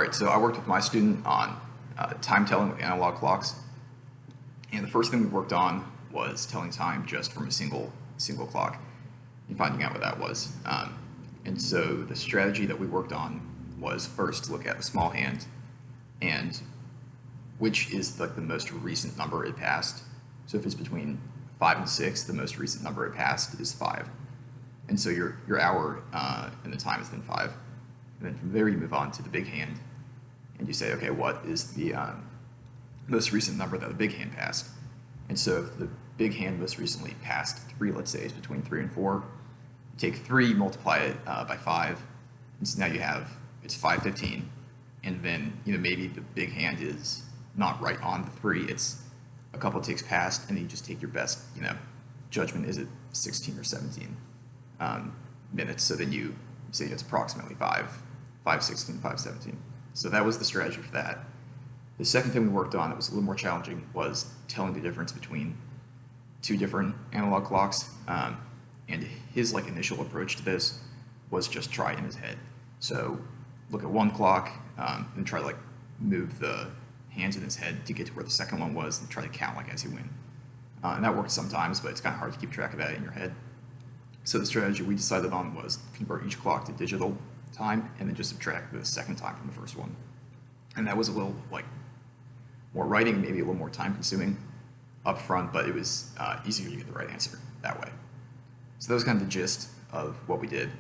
All right, so I worked with my student on time telling with analog clocks, and the first thing we worked on was telling time just from a single clock and finding out what that was. And so the strategy that we worked on was first to look at the small hand and which is like the most recent number it passed. So if it's between 5 and 6, the most recent number it passed is 5. And so your hour and the time is then 5. And then from there you move on to the big hand, and you say, okay, what is the most recent number that the big hand passed? And so if the big hand most recently passed 3, let's say, is between 3 and 4, you take 3, multiply it by 5, and so now you have, it's 515. And then, maybe the big hand is not right on the 3, it's a couple ticks past, and then you just take your best, judgment, is it 16 or 17 minutes? So then you say it's approximately 5:16, 5:17. So that was the strategy for that. The second thing we worked on that was a little more challenging was telling the difference between two different analog clocks. And his initial approach to this was just try in his head. So look at one clock and try to move the hands in his head to get to where the second one was and try to count as he went. And that worked sometimes, but it's kind of hard to keep track of that in your head. So the strategy we decided on was convert each clock to digital time and then just subtract the second time from the first one. And that was a little more writing, maybe a little more time consuming up front, but it was easier to get the right answer that way. So that was kind of the gist of what we did.